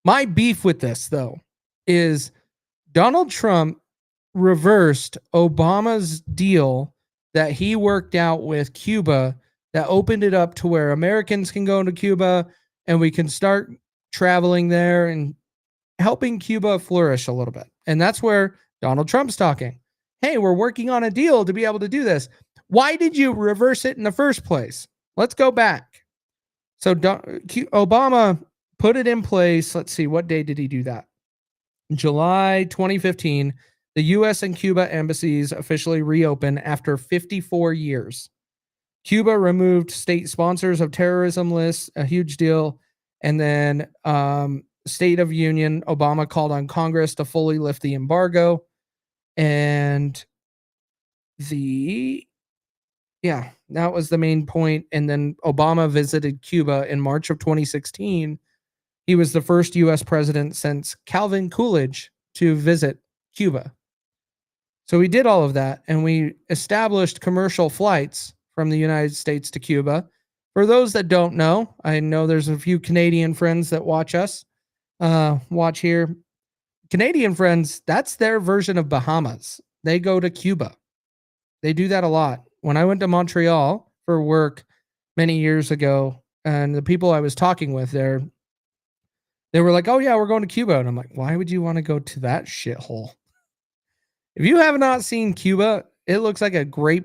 My beef with this, though, is Donald Trump reversed Obama's deal that he worked out with Cuba that opened it up to where Americans can go to Cuba and we can start traveling there and helping Cuba flourish a little bit. And that's where Donald Trump's talking. Hey, we're working on a deal to be able to do this. Why did you reverse it in the first place? Let's go back. So Obama put it in place. Let's see, what day did he do that? July 2015, the U.S. and Cuba embassies officially reopened after 54 years. Cuba removed state sponsors of terrorism lists, a huge deal. And then State of Union, Obama called on Congress to fully lift the embargo. And that was the main point. And then Obama visited Cuba in March of 2016. He was the first U.S. president since Calvin Coolidge to visit Cuba. So we did all of that, and we established commercial flights from the United States to Cuba. For those that don't know, I know there's a few Canadian friends that watch us, watch here. Canadian friends, that's their version of Bahamas. They go to Cuba. They do that a lot. When I went to Montreal for work many years ago, and the people I was talking with there, they were like, "Oh yeah, we're going to Cuba," and I'm like, "Why would you want to go to that shithole?" If you have not seen Cuba, it looks like a great,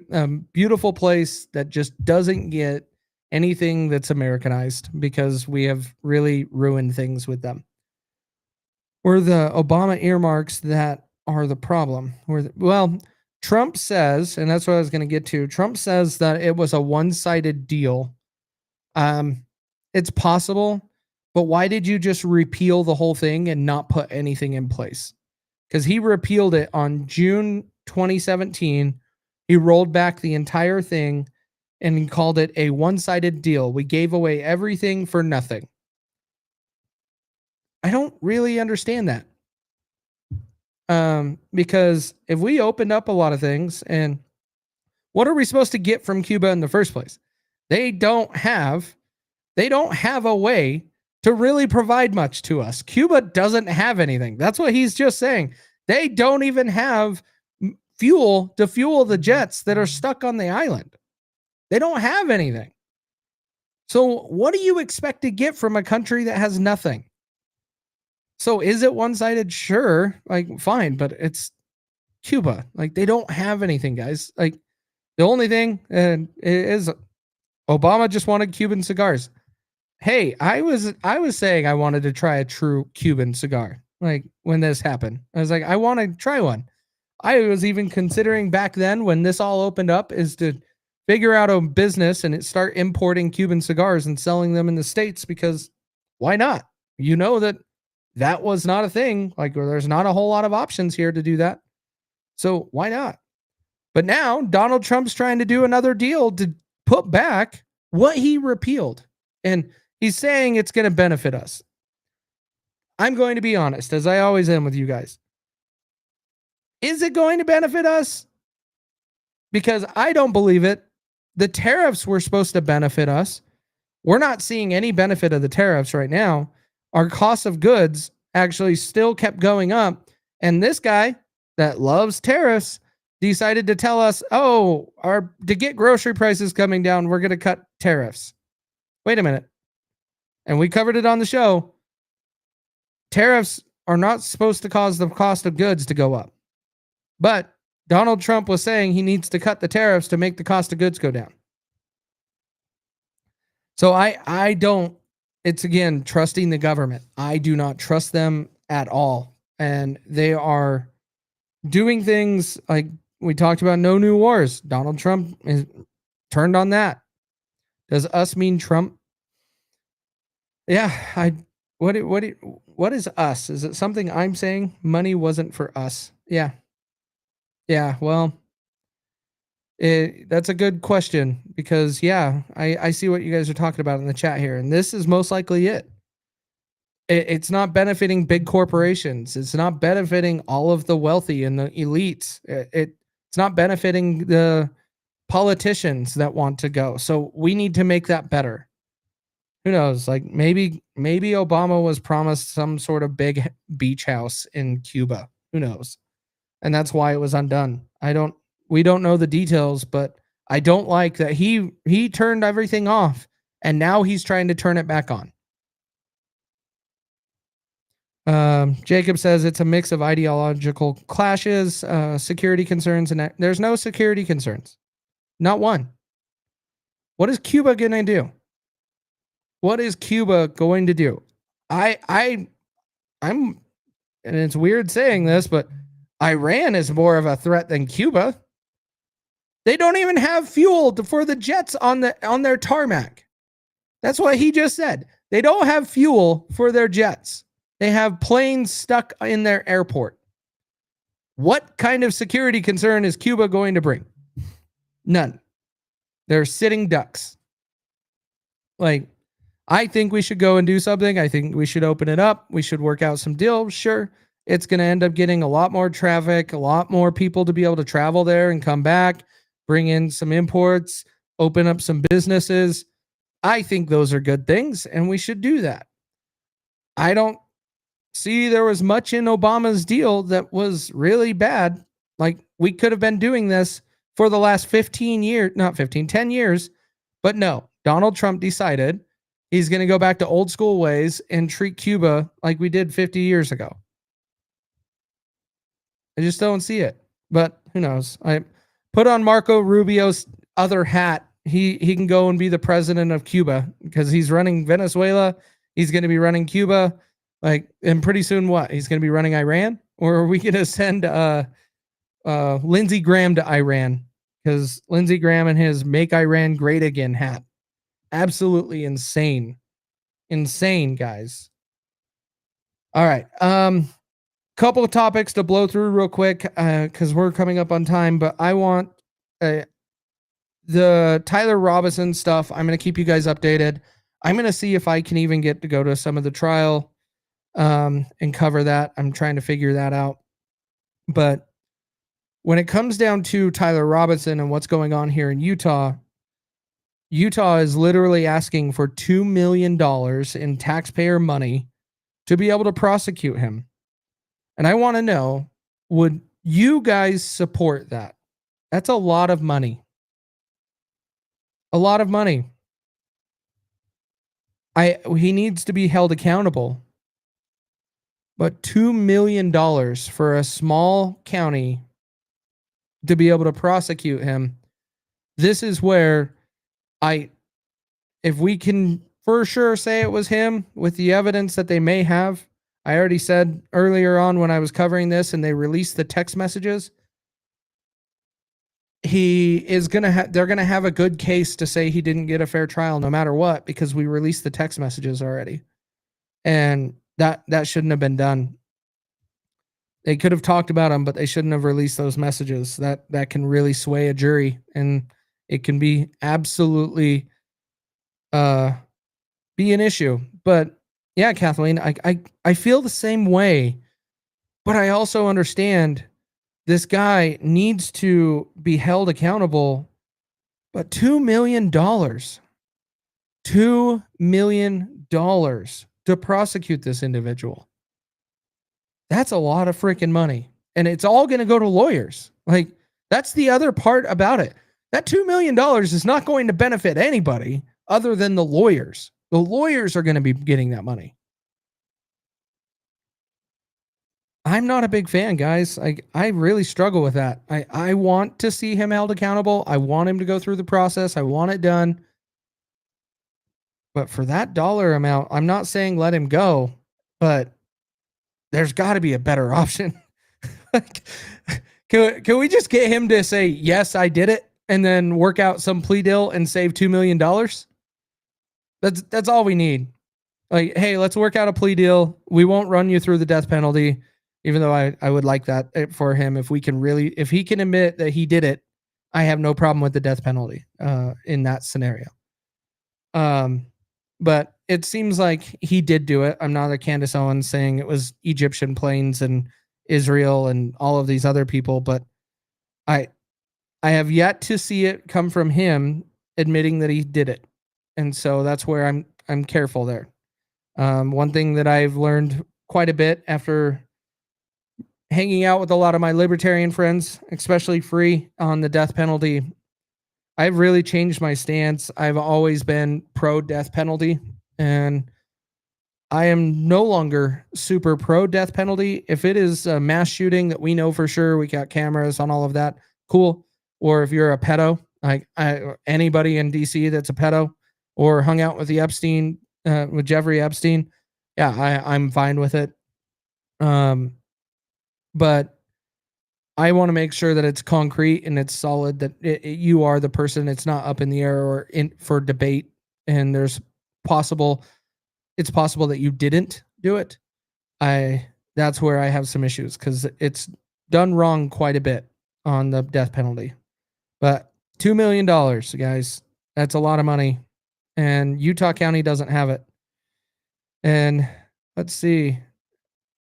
beautiful place that just doesn't get anything that's Americanized because we have really ruined things with them. Or the Obama earmarks that are the problem. Well, Trump says, and that's what I was going to get to. Trump says that it was a one-sided deal. It's possible, but why did you just repeal the whole thing and not put anything in place? Because he repealed it on June 2017. He rolled back the entire thing and he called it a one-sided deal. We gave away everything for nothing. I don't really understand that. Because if we opened up a lot of things, and what are we supposed to get from Cuba in the first place? They don't have a way to really provide much to us. Cuba doesn't have anything. That's what he's just saying. They don't even have fuel to fuel the jets that are stuck on the island. They don't have anything. So what do you expect to get from a country that has nothing? So is it one-sided? Sure, like fine, but it's Cuba. Like they don't have anything, guys. Like the only thing is Obama just wanted Cuban cigars. Hey, I was saying I wanted to try a true Cuban cigar. Like when this happened, I was like, I want to try one. I was even considering back then when this all opened up is to figure out a business and start importing Cuban cigars and selling them in the States, because why not? You know that was not a thing. Like there's not a whole lot of options here to do that. So why not? But now Donald Trump's trying to do another deal to put back what he repealed. And he's saying it's going to benefit us. I'm going to be honest, as I always am with you guys. Is it going to benefit us? Because I don't believe it. The tariffs were supposed to benefit us. We're not seeing any benefit of the tariffs right now. Our cost of goods actually still kept going up. And this guy that loves tariffs decided to tell us, oh, to get grocery prices coming down, we're going to cut tariffs. Wait a minute. And we covered it on the show. Tariffs are not supposed to cause the cost of goods to go up. But Donald Trump was saying he needs to cut the tariffs to make the cost of goods go down. So I don't, it's again, trusting the government. I do not trust them at all. And they are doing things like we talked about, no new wars. Donald Trump is turned on that. Does us mean Trump? Yeah, what is us? Is it something I'm saying? Money wasn't for us. Yeah. Yeah, well, that's a good question because, yeah, I see what you guys are talking about in the chat here, and this is most likely it. It's not benefiting big corporations. It's not benefiting all of the wealthy and the elites. It's not benefiting the politicians that want to go. So we need to make that better. Who knows? Like maybe Obama was promised some sort of big beach house in Cuba. Who knows? And that's why it was undone. We don't know the details, but I don't like that he turned everything off and now he's trying to turn it back on. Jacob says it's a mix of ideological clashes, security concerns, and there's no security concerns. Not one. What is Cuba going to do? What is Cuba going to do? I'm, and it's weird saying this, but Iran is more of a threat than Cuba. They don't even have fuel for the jets on their tarmac. That's what he just said. They don't have fuel for their jets. They have planes stuck in their airport. What kind of security concern is Cuba going to bring? None. They're sitting ducks. Like, I think we should go and do something. I think we should open it up. We should work out some deals. Sure. It's going to end up getting a lot more traffic, a lot more people to be able to travel there and come back, bring in some imports, open up some businesses. I think those are good things, and we should do that. I don't see there was much in Obama's deal that was really bad. Like, we could have been doing this for the last 10 years. But no, Donald Trump decided he's going to go back to old school ways and treat Cuba like we did 50 years ago. I just don't see it, but who knows? I put on Marco Rubio's other hat. He can go and be the president of Cuba because he's running Venezuela. He's going to be running Cuba. Like, and pretty soon what? He's going to be running Iran? Or are we going to send Lindsey Graham to Iran? Because Lindsey Graham and his Make Iran Great Again hat. Absolutely insane. Insane, guys. All right. Couple of topics to blow through real quick because we're coming up on time, but I want the Tyler Robinson stuff. I'm going to keep you guys updated. I'm going to see if I can even get to go to some of the trial and cover that. I'm trying to figure that out. But when it comes down to Tyler Robinson and what's going on here in Utah, Utah is literally asking for $2 million in taxpayer money to be able to prosecute him. And I want to know, would you guys support that? That's a lot of money. A lot of money. He needs to be held accountable. But $2 million for a small county to be able to prosecute him. This is where if we can for sure say it was him with the evidence that they may have. I already said earlier on when I was covering this and they released the text messages, they're going to have a good case to say he didn't get a fair trial no matter what, because we released the text messages already. And that shouldn't have been done. They could have talked about him, but they shouldn't have released those messages. That can really sway a jury, and it can be absolutely be an issue. But yeah, Kathleen, I feel the same way, but I also understand this guy needs to be held accountable. But $2 million, $2 million to prosecute this individual. That's a lot of freaking money. And it's all going to go to lawyers. Like, that's the other part about it. That $2 million is not going to benefit anybody other than the lawyers. The lawyers are going to be getting that money. I'm not a big fan, guys. I really struggle with that. I want to see him held accountable. I want him to go through the process. I want it done. But for that dollar amount, I'm not saying let him go, but there's got to be a better option. Can we just get him to say, yes, I did it, and then work out some plea deal and save $2 million? That's all we need. Like, hey, let's work out a plea deal. We won't run you through the death penalty, even though I would like that for him. If he can admit that he did it, I have no problem with the death penalty in that scenario. But it seems like he did do it. I'm not a Candace Owens saying it was Egyptian planes and Israel and all of these other people, but I have yet to see it come from him admitting that he did it. And so that's where I'm careful there. One thing that I've learned quite a bit after hanging out with a lot of my libertarian friends, especially free on the death penalty, I've really changed my stance. I've always been pro death penalty, and I am no longer super pro death penalty. If it is a mass shooting that we know for sure, we got cameras on all of that, cool. Or if you're a pedo, like anybody in DC that's a pedo or hung out with the Epstein, with Jeffrey Epstein, yeah, I'm fine with it. But I want to make sure that it's concrete and it's solid, that you are the person. It's not up in the air or for debate. And it's possible that you didn't do it. That's where I have some issues, because it's done wrong quite a bit on the death penalty. But $2 million, guys, that's a lot of money. And Utah County doesn't have it. And let's see.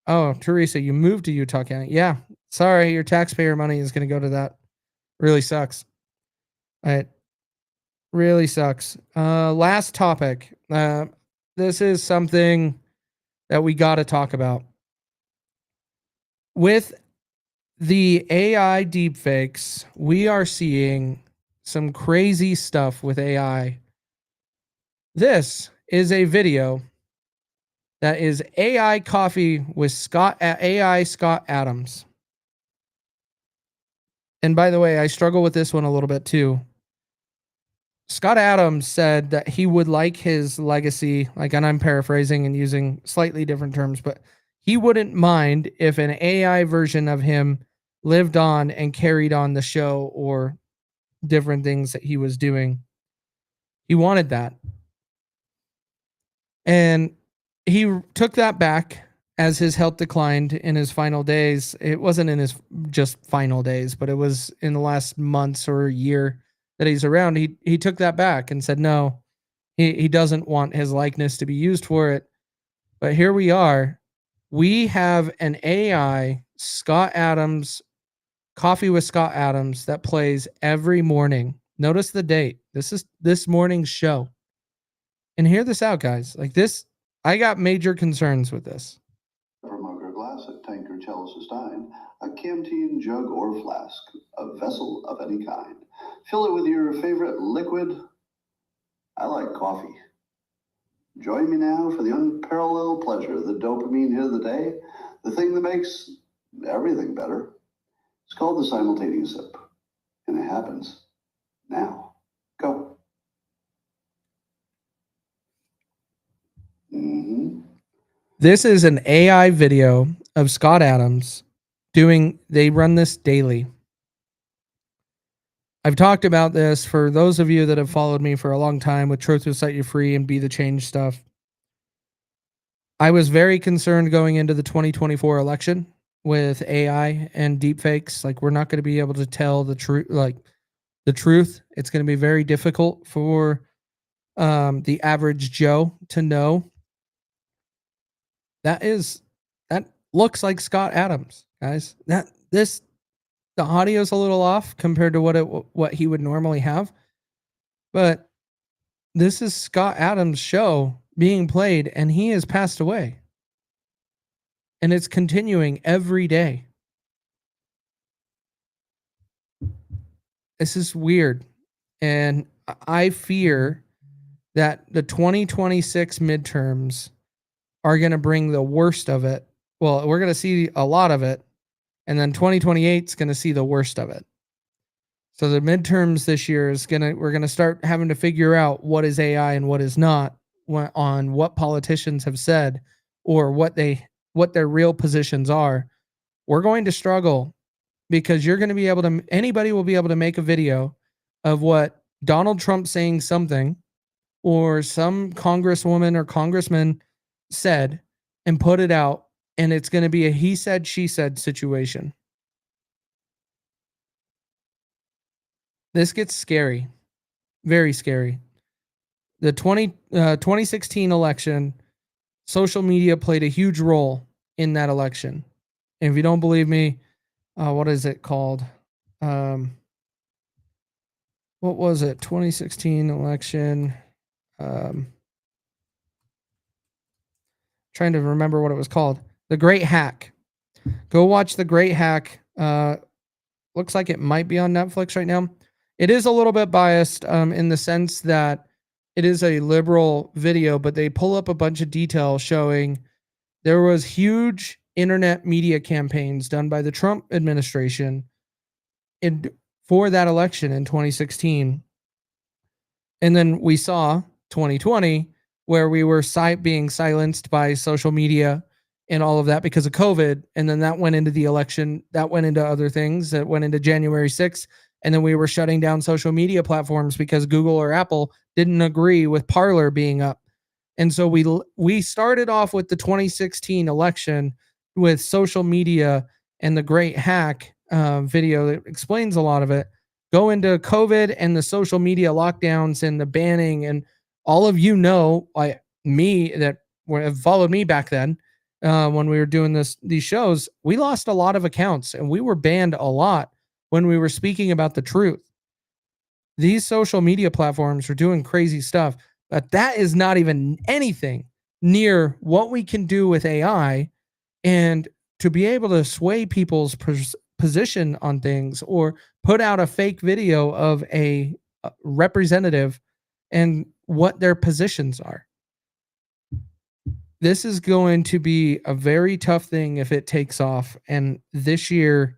Oh, Teresa, you moved to Utah County. Yeah. Sorry, your taxpayer money is going to go to that. Really sucks. It really sucks. Last topic. This is something that we got to talk about. With the AI deepfakes, we are seeing some crazy stuff with AI. This is a video that is AI coffee with AI Scott Adams. And by the way, I struggle with this one a little bit too. Scott Adams said that he would like his legacy, like, and I'm paraphrasing and using slightly different terms, but he wouldn't mind if an AI version of him lived on and carried on the show or different things that he was doing. He wanted that. And he took that back as his health declined in his final days. It wasn't in his just final days, but it was in the last months or year that he's around. He took that back and said, no, he doesn't want his likeness to be used for it. But here we are. We have an AI Scott Adams, Coffee with Scott Adams, that plays every morning. Notice the date. This is this morning's show. And hear this out, guys. Like this, I got major concerns with this. A mug or glass, a tankard, chalice, or stein, a canteen, jug, or flask, a vessel of any kind. Fill it with your favorite liquid. I like coffee. Join me now for the unparalleled pleasure, the dopamine hit of the day, the thing that makes everything better. It's called the simultaneous sip, and it happens now. Go. This is an AI video of Scott Adams they run this daily. I've talked about this for those of you that have followed me for a long time with Truth Will Set You Free and Be the Change stuff. I was very concerned going into the 2024 election with AI and deepfakes. Like, we're not going to be able to tell the truth, the truth. It's going to be very difficult for the average Joe to know. That looks like Scott Adams, guys. The audio's a little off compared to what he would normally have, but this is Scott Adams' show being played, and he has passed away, and it's continuing every day. This is weird, and I fear that the 2026 midterms are going to bring the worst of it. Well, we're going to see a lot of it, and then 2028 is going to see the worst of it. So the midterms this year we're going to start having to figure out what is AI and what is not on what politicians have said or what their real positions are. We're going to struggle because anybody will be able to make a video of what Donald Trump saying something or some congresswoman or congressman said and put it out, and it's going to be a he said, she said situation. This gets scary, very scary. The 2016 election, social media played a huge role in that election. And if you don't believe me, what is it called? What was it? 2016 election. Trying to remember what it was called. The Great Hack. Go watch The Great Hack. Looks like it might be on Netflix right now. It is a little bit biased in the sense that it is a liberal video, but they pull up a bunch of detail showing there was huge internet media campaigns done by the Trump administration for that election in 2016. And then we saw 2020, where we were being silenced by social media and all of that because of COVID. And then that went into the election. That went into other things. That went into January 6th. And then we were shutting down social media platforms because Google or Apple didn't agree with Parler being up. And so we started off with the 2016 election with social media and the Great Hack video that explains a lot of it. Go into COVID and the social media lockdowns and the banning, and all of you know, like me that have followed me back then when we were doing these shows, we lost a lot of accounts and we were banned a lot when we were speaking about the truth. These social media platforms are doing crazy stuff, but that is not even anything near what we can do with AI, and to be able to sway people's position on things or put out a fake video of a representative and what their positions are. this is going to be a very tough thing if it takes off. And this year,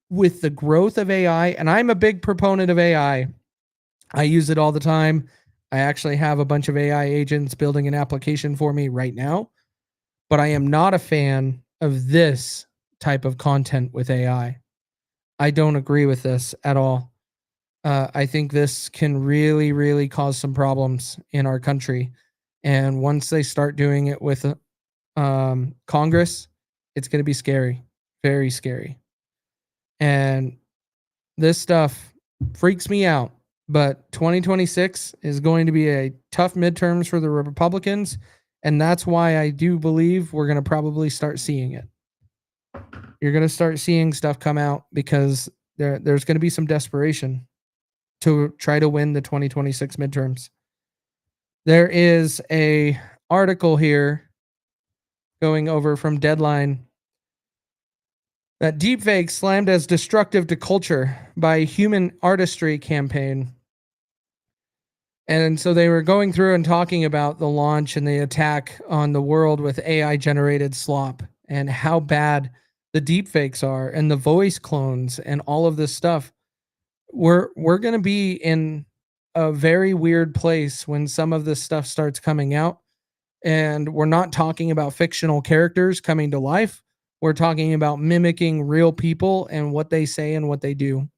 with the growth of AI, and I'm a big proponent of AI, I use it all the time. I actually have a bunch of AI agents building an application for me right now, but I am not a fan of this type of content with AI. I don't agree with this at all. I think this can really, really cause some problems in our country. And once they start doing it with Congress, it's going to be scary, very scary. And this stuff freaks me out. But 2026 is going to be a tough midterms for the Republicans. And that's why I do believe we're going to probably start seeing it. You're going to start seeing stuff come out because there's going to be some desperation to try to win the 2026 midterms. There is a article here going over from Deadline that deepfake slammed as destructive to culture by Human Artistry campaign. And so they were going through and talking about the launch and the attack on the world with AI generated slop and how bad the deepfakes are and the voice clones and all of this stuff. We're going to be in a very weird place when some of this stuff starts coming out. And we're not talking about fictional characters coming to life. We're talking about mimicking real people and what they say and what they do.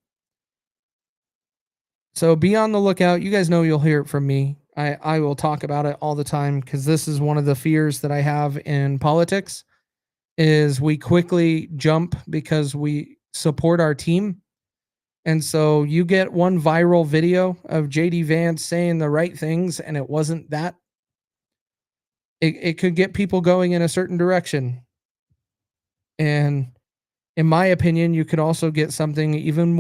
So be on the lookout. You guys know you'll hear it from me. I will talk about it all the time because this is one of the fears that I have in politics is we quickly jump because we support our team. And so you get one viral video of JD Vance saying the right things and it wasn't that. It could get people going in a certain direction. And in my opinion, you could also get something even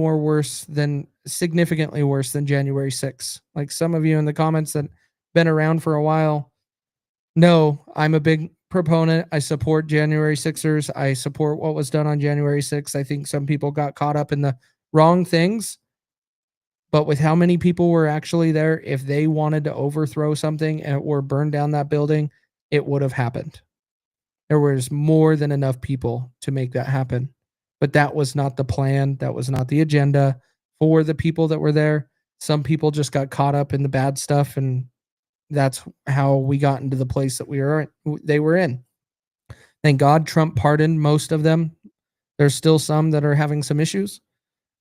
significantly worse than January 6th. Like some of you in the comments that been around for a while. No, I'm a big proponent. I support January 6ers. I support what was done on January 6th. I think some people got caught up in the wrong things. But with how many people were actually there, if they wanted to overthrow something or burn down that building, it would have happened. There was more than enough people to make that happen. But that was not the plan. That was not the agenda for the people that were there. Some people just got caught up in the bad stuff, and that's how we got into the place that they were in. Thank God Trump pardoned most of them. There's still some that are having some issues.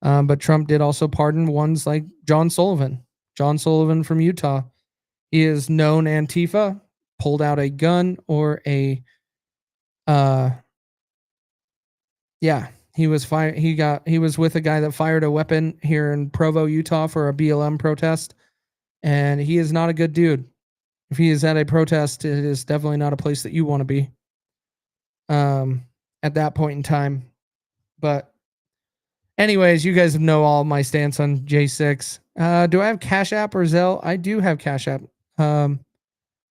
But Trump did also pardon ones like John Sullivan. John Sullivan from Utah. He is known Antifa, pulled out a gun or he was he was with a guy that fired a weapon here in Provo, Utah for a BLM protest. And he is not a good dude. If he is at a protest, it is definitely not a place that you want to be at that point in time. But anyways, you guys know all my stance on J6. Do I have Cash App or Zelle? I do have Cash App. I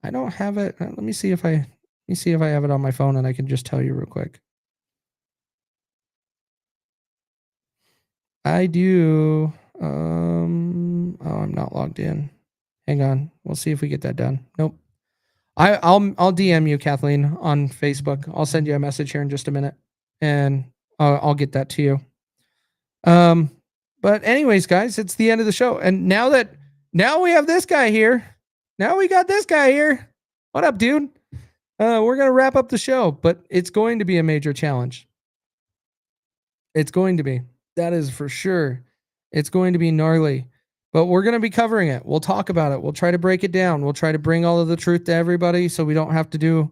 don't have it. Let me see if I have it on my phone and I can just tell you real quick. I do. I'm not logged in. Hang on. We'll see if we get that done. Nope. I'll DM you, Kathleen, on Facebook. I'll send you a message here in just a minute, and I'll get that to you. But anyways, guys, it's the end of the show, and now we have this guy here. Now we got this guy here. What up, dude? We're gonna wrap up the show, but it's going to be a major challenge. It's going to be. That is for sure. It's going to be gnarly. But we're going to be covering it. We'll talk about it. We'll try to break it down. We'll try to bring all of the truth to everybody so we don't have to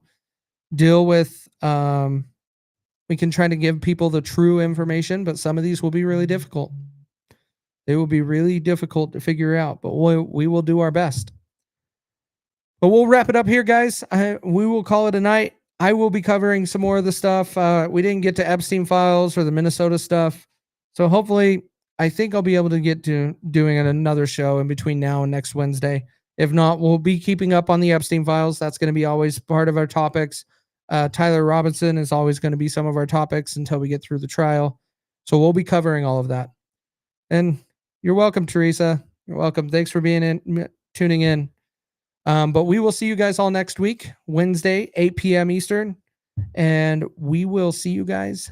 deal with we can try to give people the true information, but some of these will be really difficult. They will be really difficult to figure out, but we will do our best. But we'll wrap it up here, guys. We will call it a night. I will be covering some more of the stuff. We didn't get to Epstein files or the Minnesota stuff. So hopefully, I think I'll be able to get to doing another show in between now and next Wednesday. If not, we'll be keeping up on the Epstein files. That's going to be always part of our topics. Tyler Robinson is always going to be some of our topics until we get through the trial. So we'll be covering all of that. And you're welcome, Teresa. You're welcome. Thanks for tuning in. But we will see you guys all next week, Wednesday, 8 p.m. Eastern. And we will see you guys